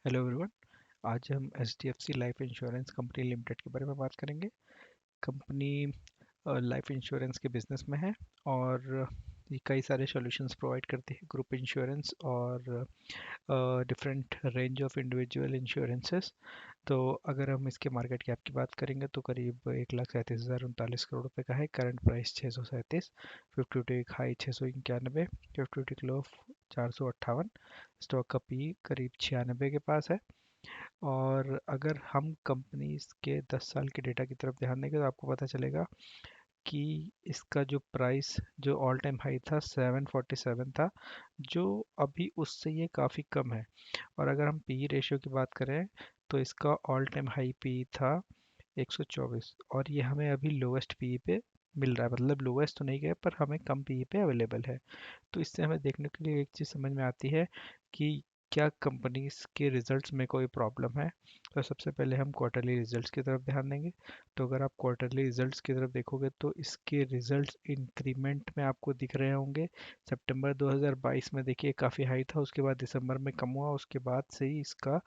Hello everyone. आज हम H D F C life insurance company limited के बारे में बात करेंगे। कंपनी लाइफ इंश्योरेंस के बिजनेस में है और ये कई सारे सॉल्यूशंस प्रोवाइड करती है, ग्रुप इंश्योरेंस और different range of individual insurances. तो अगर हम इसके मार्केट कैप की बात करेंगे तो करीब 1,37,039 करोड़ रुपए का है। करंट प्राइस 637, 52 हाई 691, 52 लो 458। स्टॉक का पी करीब 96 के पास है। और अगर हम कंपनीज के 10 साल के डेटा की तरफ ध्यान देंगे तो आपको पता चलेगा कि इसका जो प्राइस जो ऑल टाइम हाई था 747 था, जो अभी उससे ये काफ़ी कम है। और अगर हम पी रेशियो की बात करें तो इसका ऑल टाइम हाई पी था 124, और ये हमें अभी लोवेस्ट पी पे मिल रहा है। मतलब लोवेस्ट तो नहीं गया पर हमें कम पी पे अवेलेबल है। तो इससे हमें देखने के लिए एक चीज़ समझ में आती है कि क्या कंपनीज के रिजल्ट्स में कोई प्रॉब्लम है। तो सबसे पहले हम क्वार्टरली रिजल्ट्स की तरफ ध्यान देंगे। तो अगर आप क्वार्टरली रिजल्ट्स की तरफ देखोगे तो इसके रिजल्ट्स इंक्रीमेंट में आपको दिख रहे होंगे। सितंबर 2022 में देखिए काफ़ी हाई था, उसके बाद दिसंबर में कम हुआ, उसके बाद से ही इसका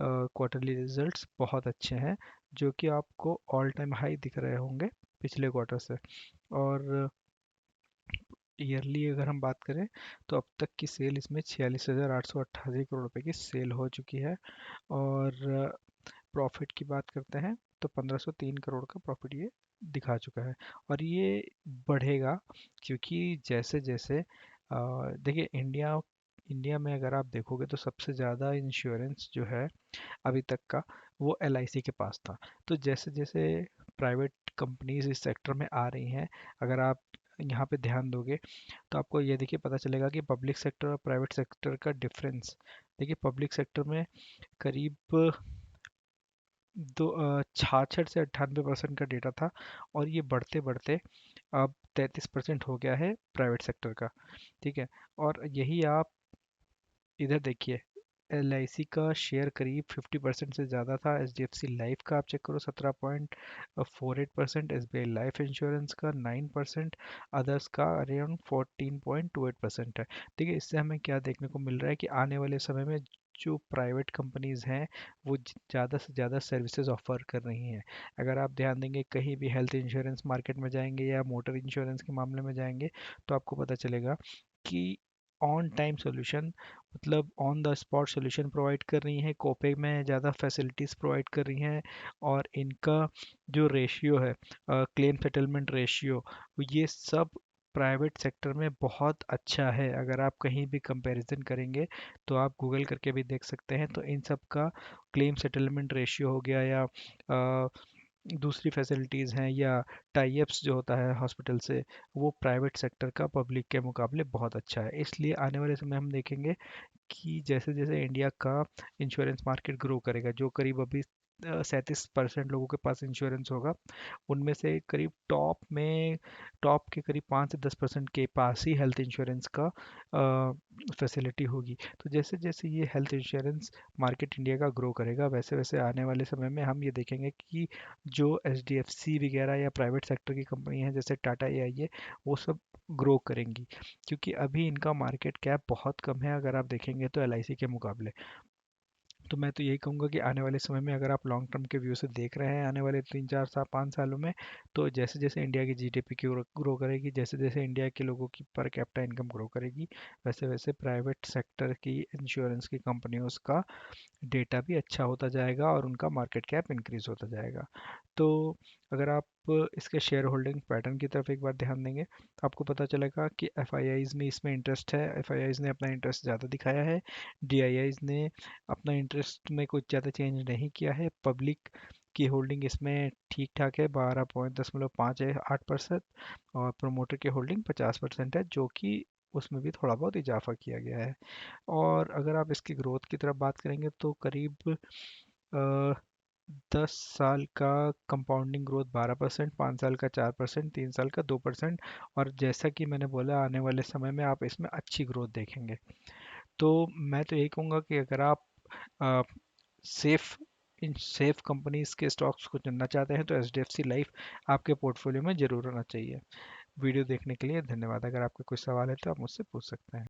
क्वार्टरली रिजल्ट्स बहुत अच्छे हैं, जो कि आपको ऑल टाइम हाई दिख रहे होंगे पिछले क्वार्टर से। और ईयरली अगर हम बात करें तो अब तक की सेल इसमें 46,888 करोड़ रुपए की सेल हो चुकी है। और प्रॉफिट की बात करते हैं तो 1503 करोड़ का प्रॉफिट ये दिखा चुका है। और ये बढ़ेगा क्योंकि जैसे जैसे देखिए इंडिया इंडिया में अगर आप देखोगे तो सबसे ज़्यादा इंश्योरेंस जो है अभी तक का वो एलआईसी के पास था। तो जैसे जैसे प्राइवेट कंपनीज इस सेक्टर में आ रही हैं, अगर आप यहाँ पे ध्यान दोगे तो आपको ये देखिए पता चलेगा कि पब्लिक सेक्टर और प्राइवेट सेक्टर का डिफरेंस। देखिए पब्लिक सेक्टर में करीब 66 से 98% का डेटा था, और ये बढ़ते बढ़ते अब 33% हो गया है प्राइवेट सेक्टर का। ठीक है। और यही आप इधर देखिए, एल आई सी का शेयर करीब 50% से ज़्यादा था। H D F C life का आप चेक करो 17.48%, S B I life insurance का 9%, अदर्स का अराउंड 14.28% है। ठीक है। इससे हमें क्या देखने को मिल रहा है कि आने वाले समय में जो प्राइवेट कंपनीज हैं वो ज़्यादा से ज़्यादा सर्विसेज ऑफर कर रही हैं। अगर आप ध्यान देंगे कहीं भी हेल्थ इंश्योरेंस मार्केट में जाएंगे या मोटर इंश्योरेंस के मामले में जाएंगे तो आपको पता चलेगा कि ऑन टाइम सॉल्यूशन, मतलब on the spot solution provide कर रही हैं, कोपे में ज़्यादा फैसिलिटीज़ प्रोवाइड कर रही हैं। और इनका जो रेशियो है, क्लेम सेटलमेंट रेशियो, ये सब प्राइवेट सेक्टर में बहुत अच्छा है। अगर आप कहीं भी कंपैरिजन करेंगे तो आप गूगल करके भी देख सकते हैं, तो इन सब का क्लेम सेटलमेंट रेशियो हो गया या दूसरी फैसिलिटीज़ हैं या टाई अप्स जो होता है हॉस्पिटल से, वो प्राइवेट सेक्टर का पब्लिक के मुकाबले बहुत अच्छा है। इसलिए आने वाले समय हम देखेंगे कि जैसे जैसे इंडिया का इंश्योरेंस मार्केट ग्रो करेगा, जो करीब अभी 37% लोगों के पास इंश्योरेंस होगा, उनमें से करीब टॉप के करीब 5 से 10% के पास ही हेल्थ इंश्योरेंस का फैसिलिटी होगी। तो जैसे जैसे ये हेल्थ इंश्योरेंस मार्केट इंडिया का ग्रो करेगा, वैसे वैसे आने वाले समय में हम ये देखेंगे कि जो एच डी एफ सी वगैरह या प्राइवेट सेक्टर की कंपनी है जैसे टाटा ए आई ए, वो सब ग्रो करेंगी। क्योंकि अभी इनका मार्केट कैप बहुत कम है अगर आप देखेंगे तो एल आई सी के मुकाबले। तो मैं तो यही कहूँगा कि आने वाले समय में अगर आप लॉन्ग टर्म के व्यू से देख रहे हैं आने वाले 3 4 5 सालों में, तो जैसे जैसे इंडिया की जीडीपी की ग्रो करेगी, जैसे जैसे इंडिया के लोगों की पर कैपिटा इनकम ग्रो करेगी, वैसे वैसे प्राइवेट सेक्टर की इंश्योरेंस की कंपनियों का डेटा भी अच्छा होता जाएगा और उनका मार्केट कैप इंक्रीज होता जाएगा। तो अगर आप इसके शेयर होल्डिंग पैटर्न की तरफ एक बार ध्यान देंगे तो आपको पता चलेगा कि एफ आई आईज में इसमें इंटरेस्ट है। एफ आई आईज ने अपना इंटरेस्ट ज़्यादा दिखाया है। डी आई आईज ने अपना इंटरेस्ट में कुछ ज़्यादा चेंज नहीं किया है। पब्लिक की होल्डिंग इसमें ठीक ठाक है, 12.08%। और प्रोमोटर की होल्डिंग 50% है, जो कि उसमें भी थोड़ा बहुत इजाफा किया गया है। और अगर आप इसकी ग्रोथ की तरफ बात करेंगे तो करीब 10 साल का कंपाउंडिंग ग्रोथ 12%, 5 साल का 4%, 3 साल का 2%। और जैसा कि मैंने बोला आने वाले समय में आप इसमें अच्छी ग्रोथ देखेंगे। तो मैं तो यही कहूँगा कि अगर आप सेफ इन सेफ कंपनीज के स्टॉक्स को चुनना चाहते हैं तो H D F C life आपके पोर्टफोलियो में जरूर होना चाहिए। वीडियो देखने के लिए धन्यवाद। अगर आपके कोई सवाल है तो आप मुझसे पूछ सकते हैं।